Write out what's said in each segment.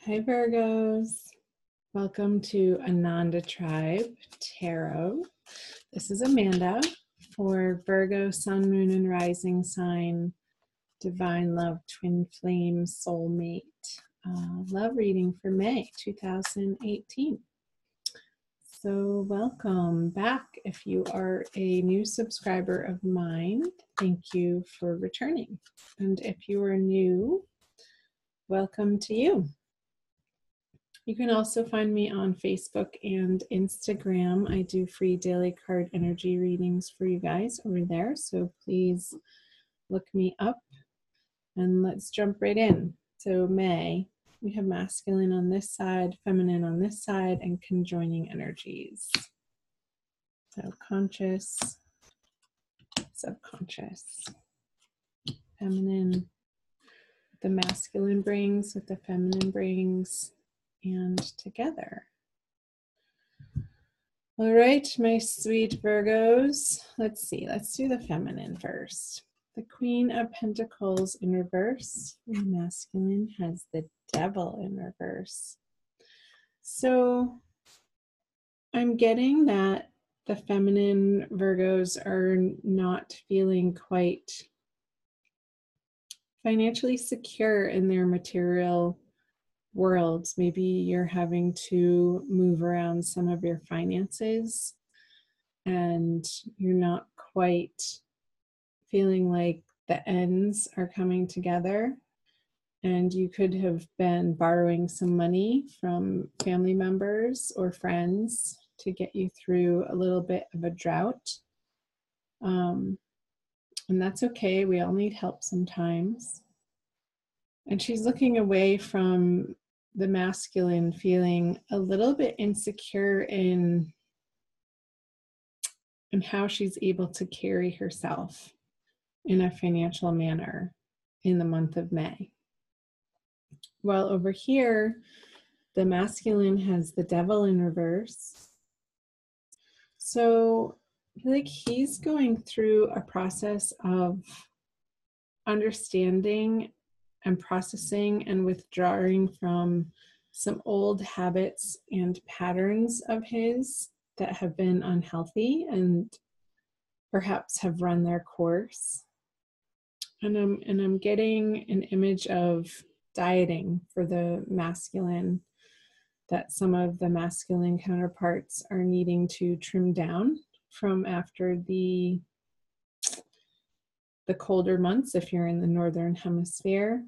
Hi Virgos, welcome to Ananda Tribe Tarot. This is Amanda for Virgo Sun, Moon, and Rising sign, Divine Love, Twin Flame, Soulmate, love reading for May 2018. So welcome back. If you are a new subscriber of mine, thank you for returning. And if you are new, welcome to you. You can also find me on Facebook and Instagram. I do free daily card energy readings for you guys over there. So please look me up and let's jump right in. So May, we have masculine on this side, feminine on this side, and conjoining energies. So conscious, subconscious, feminine, the masculine brings, what the feminine brings, and together. All right, my sweet Virgos. Let's see, let's do the feminine first. The Queen of Pentacles in reverse, and the masculine has the Devil in reverse. So I'm getting that the feminine Virgos are not feeling quite financially secure in their material worlds. Maybe you're having to move around some of your finances and you're not quite feeling like the ends are coming together, and you could have been borrowing some money from family members or friends to get you through a little bit of a drought. And that's okay. We all need help sometimes. And she's looking away from the masculine, feeling a little bit insecure in how she's able to carry herself in a financial manner in the month of May. Well, over here, the masculine has the Devil in reverse. So I feel like he's going through a process of understanding and processing and withdrawing from some old habits and patterns of his that have been unhealthy and perhaps have run their course. And I'm getting an image of dieting for the masculine, that some of the masculine counterparts are needing to trim down from after the colder months if you're in the northern hemisphere,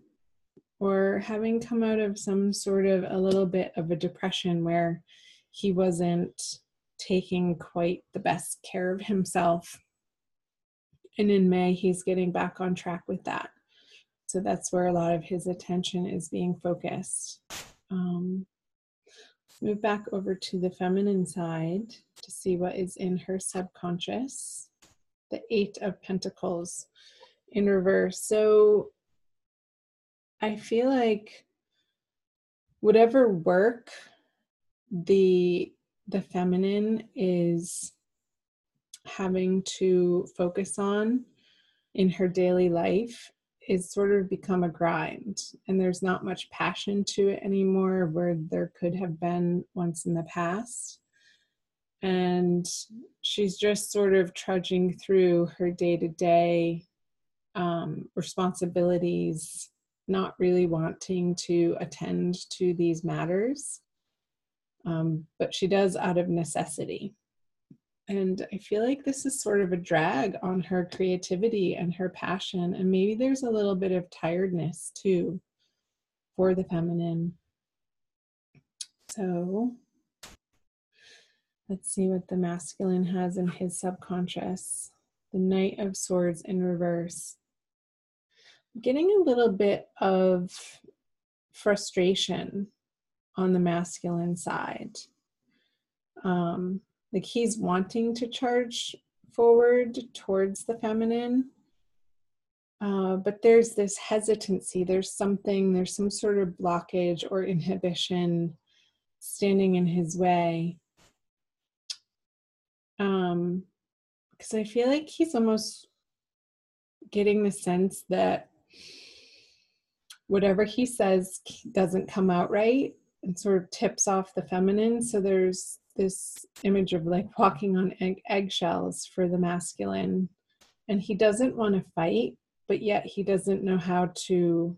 or having come out of some sort of a little bit of a depression where he wasn't taking quite the best care of himself. And in May, he's getting back on track with that. So that's where a lot of his attention is being focused. Move back over to the feminine side to see what is in her subconscious. The Eight of Pentacles in reverse. So I feel like whatever work the feminine is having to focus on in her daily life is sort of become a grind, and there's not much passion to it anymore where there could have been once in the past. And she's just sort of trudging through her day-to-day responsibilities, not really wanting to attend to these matters, but she does out of necessity. And I feel like this is sort of a drag on her creativity and her passion. And maybe there's a little bit of tiredness too for the feminine. So let's see what the masculine has in his subconscious. The Knight of Swords in reverse. I'm getting a little bit of frustration on the masculine side. Like he's wanting to charge forward towards the feminine, but there's this hesitancy. There's some sort of blockage or inhibition standing in his way. Because I feel like he's almost getting the sense that whatever he says doesn't come out right and sort of tips off the feminine. So there's this image of like walking on eggshells for the masculine. And he doesn't want to fight, but yet he doesn't know how to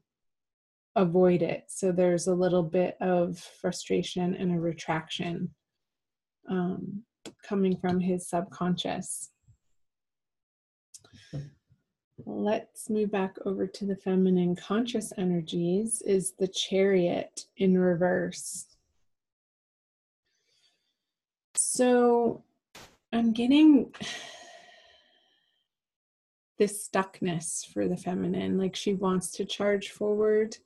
avoid it. So there's a little bit of frustration and a retraction coming from his subconscious. Let's move back over to the feminine conscious energies, is the Chariot in reverse. So I'm getting this stuckness for the feminine, like she wants to charge forward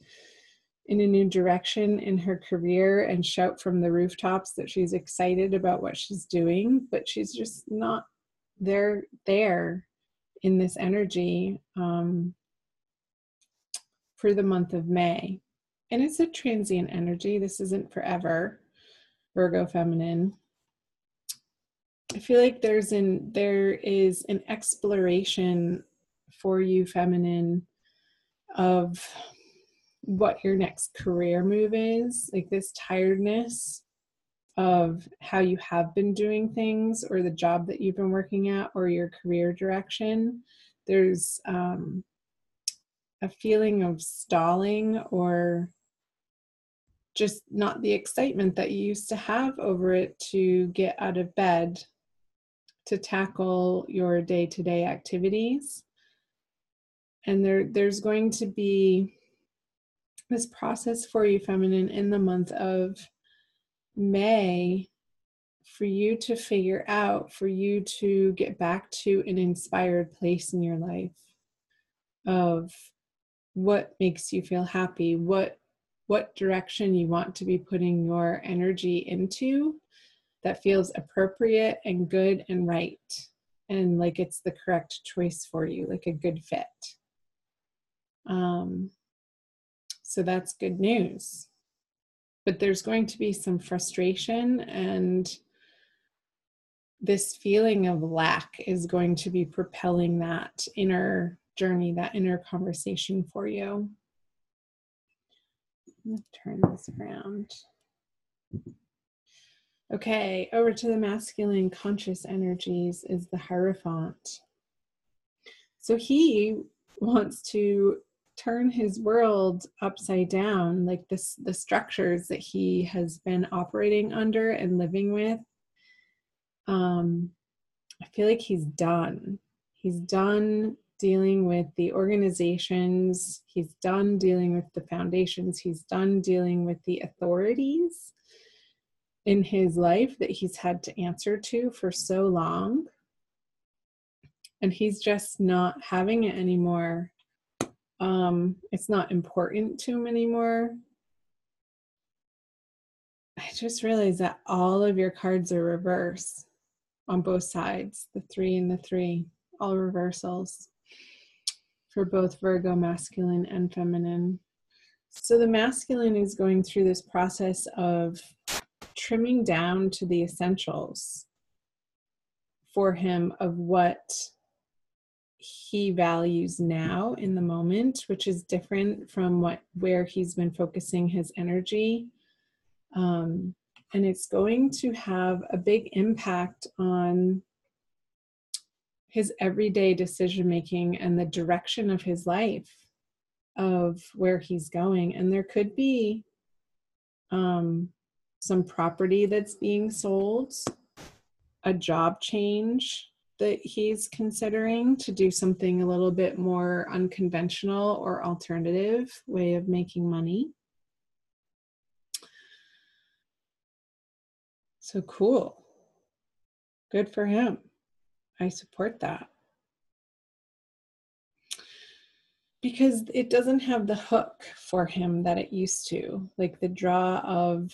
in a new direction in her career and shout from the rooftops that she's excited about what she's doing, but she's just not there in this energy for the month of May. And it's a transient energy. This isn't forever, Virgo feminine. I feel like there is an exploration for you, feminine, of what your next career move is, like this tiredness of how you have been doing things, or the job that you've been working at, or your career direction. There's a feeling of stalling, or just not the excitement that you used to have over it to get out of bed to tackle your day-to-day activities. And there's going to be this process for you, feminine, in the month of May, for you to figure out, for you to get back to an inspired place in your life of what makes you feel happy, what direction you want to be putting your energy into that feels appropriate and good and right, and like it's the correct choice for you, like a good fit. So that's good news. But there's going to be some frustration, and this feeling of lack is going to be propelling that inner journey, that inner conversation for you. Let's turn this around. Okay, over to the masculine conscious energies is the Hierophant. So he wants to turn his world upside down, like the structures that he has been operating under and living with. I feel like he's done. He's done dealing with the organizations. He's done dealing with the foundations. He's done dealing with the authorities in his life that he's had to answer to for so long. And he's just not having it anymore. It's not important to him anymore. I just realized that all of your cards are reverse on both sides, the 3 and the 3, all reversals for both Virgo masculine and feminine. So the masculine is going through this process of trimming down to the essentials for him of what he values now in the moment, which is different from where he's been focusing his energy. And it's going to have a big impact on his everyday decision making and the direction of his life, of where he's going. And there could be some property that's being sold, a job change that he's considering to do something a little bit more unconventional or alternative way of making money. So cool. Good for him. I support that. Because it doesn't have the hook for him that it used to, like the draw of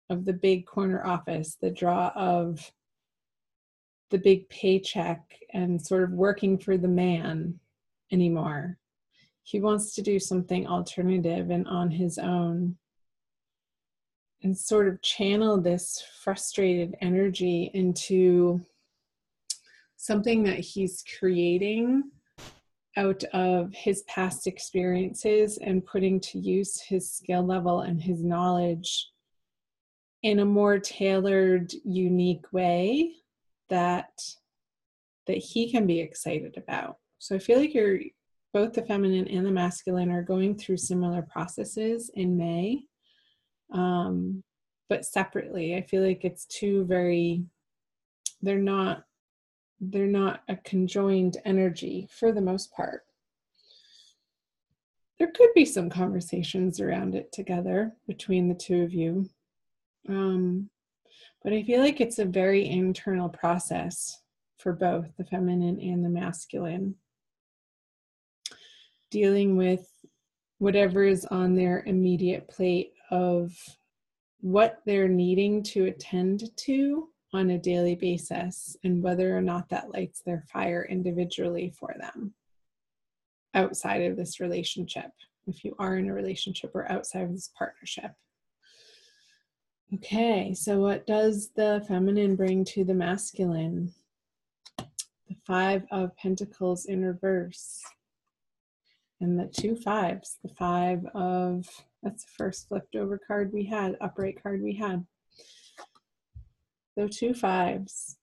the big corner office, the draw of the big paycheck and sort of working for the man anymore. He wants to do something alternative and on his own, and sort of channel this frustrated energy into something that he's creating out of his past experiences and putting to use his skill level and his knowledge in a more tailored, unique way that he can be excited about. So I feel like both the feminine and the masculine are going through similar processes in May, but separately. I feel like it's they're not a conjoined energy for the most part. There could be some conversations around it together between the two of you. But I feel like it's a very internal process for both the feminine and the masculine, dealing with whatever is on their immediate plate of what they're needing to attend to on a daily basis and whether or not that lights their fire individually for them outside of this relationship, if you are in a relationship, or outside of this partnership. Okay, so what does the feminine bring to the masculine? The 5 of Pentacles in reverse. And the 2 5s. The 5 of, that's the first flipped over card we had, upright card we had. The 2 5s.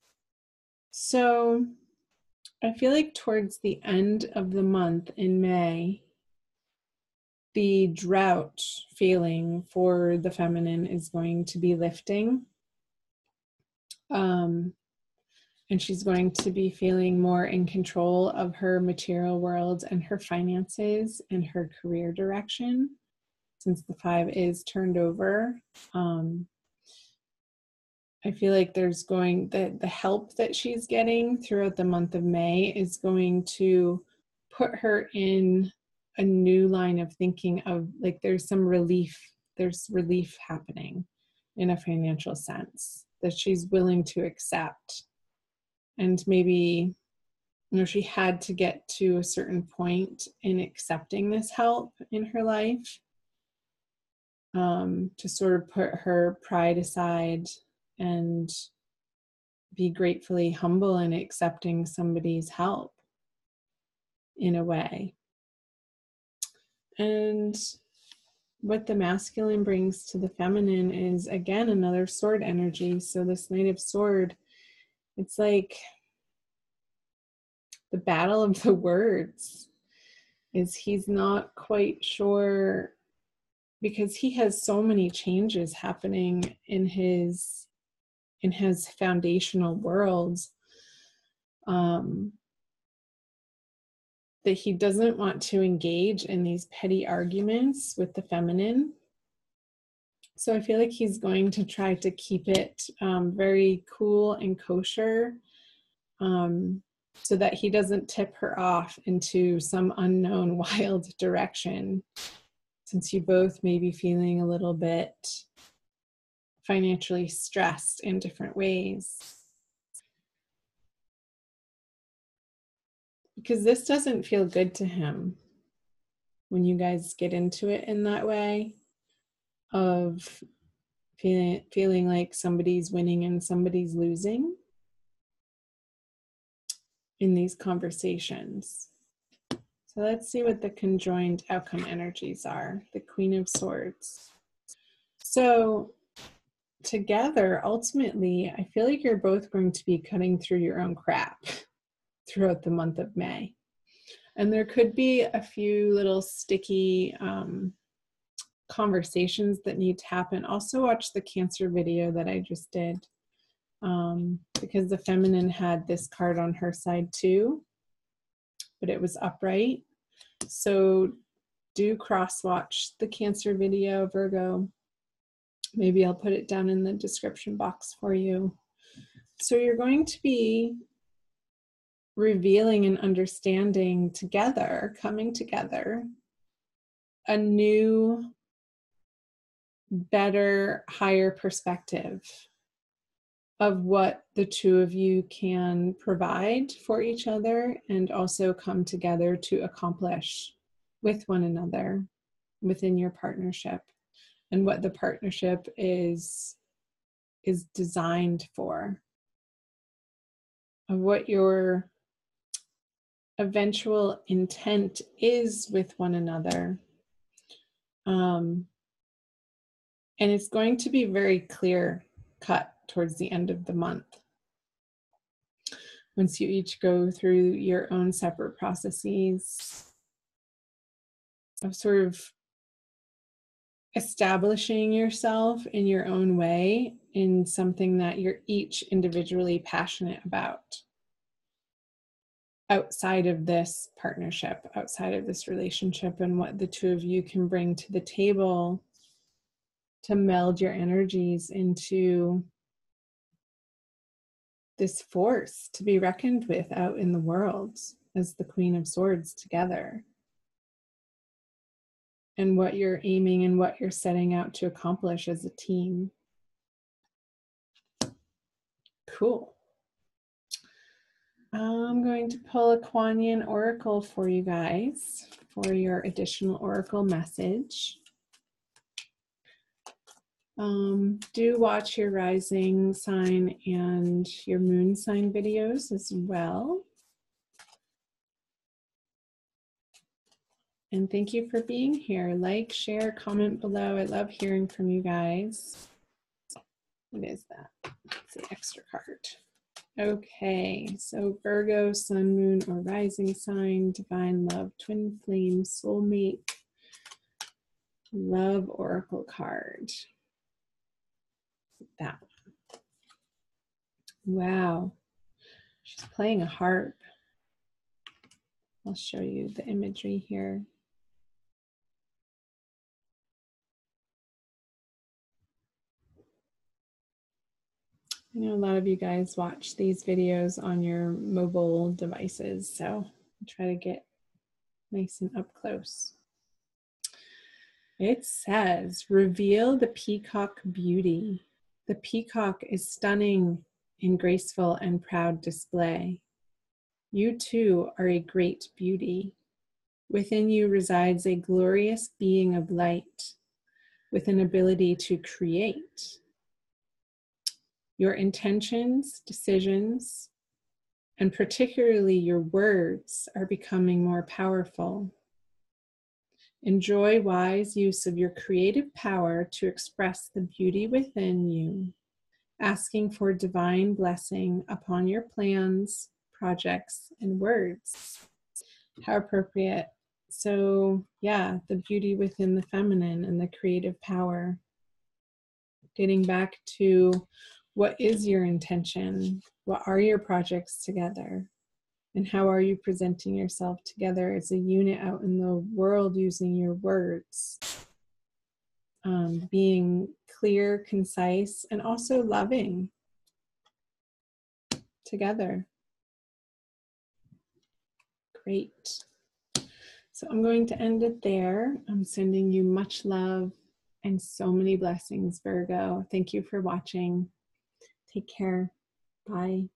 So I feel like towards the end of the month in May, the drought feeling for the feminine is going to be lifting. And she's going to be feeling more in control of her material world and her finances and her career direction, since the 5 is turned over. I feel like there's the help that she's getting throughout the month of May is going to put her in a new line of thinking of, like, there's relief happening in a financial sense that she's willing to accept. And maybe, she had to get to a certain point in accepting this help in her life, to sort of put her pride aside and be gratefully humble in accepting somebody's help in a way. And what the masculine brings to the feminine is, again, another sword energy. So this Knight of Sword, it's like the battle of the words. Is he's not quite sure, because he has so many changes happening in his foundational worlds, that he doesn't want to engage in these petty arguments with the feminine. So I feel like he's going to try to keep it very cool and kosher, so that he doesn't tip her off into some unknown wild direction, since you both may be feeling a little bit financially stressed in different ways. Because this doesn't feel good to him when you guys get into it in that way, of feeling like somebody's winning and somebody's losing in these conversations. So let's see what the conjoined outcome energies are. The Queen of Swords. So together, ultimately, I feel like you're both going to be cutting through your own crap throughout the month of May. And there could be a few little sticky conversations that need to happen. Also watch the Cancer video that I just did, because the feminine had this card on her side too, but it was upright. So do cross-watch the Cancer video, Virgo. Maybe I'll put it down in the description box for you. So you're going to be revealing and understanding together, coming together, a new, better, higher perspective of what the two of you can provide for each other, and also come together to accomplish with one another within your partnership, and what the partnership is designed for, of what your eventual intent is with one another. And it's going to be very clear cut towards the end of the month. Once you each go through your own separate processes of sort of establishing yourself in your own way in something that you're each individually passionate about, outside of this partnership, outside of this relationship, and what the two of you can bring to the table to meld your energies into this force to be reckoned with out in the world as the Queen of Swords together. And what you're aiming and what you're setting out to accomplish as a team. Cool. I'm going to pull a Kuan Yin Oracle for you guys for your additional Oracle message. Do watch your rising sign and your moon sign videos as well. And thank you for being here. Like, share, comment below. I love hearing from you guys. What is that? It's the extra card. Okay, so Virgo, Sun, Moon, or Rising sign, Divine Love, Twin Flame, Soulmate, Love Oracle card. That one. Wow, she's playing a harp. I'll show you the imagery here. I know a lot of you guys watch these videos on your mobile devices, so I'll try to get nice and up close. It says, reveal the peacock beauty. The peacock is stunning in graceful and proud display. You too are a great beauty. Within you resides a glorious being of light with an ability to create. Your intentions, decisions, and particularly your words are becoming more powerful. Enjoy wise use of your creative power to express the beauty within you, asking for divine blessing upon your plans, projects, and words. How appropriate. So yeah, the beauty within the feminine and the creative power. Getting back to what is your intention? What are your projects together? And how are you presenting yourself together as a unit out in the world using your words? Being clear, concise, and also loving together. Great. So I'm going to end it there. I'm sending you much love and so many blessings, Virgo. Thank you for watching. Take care. Bye.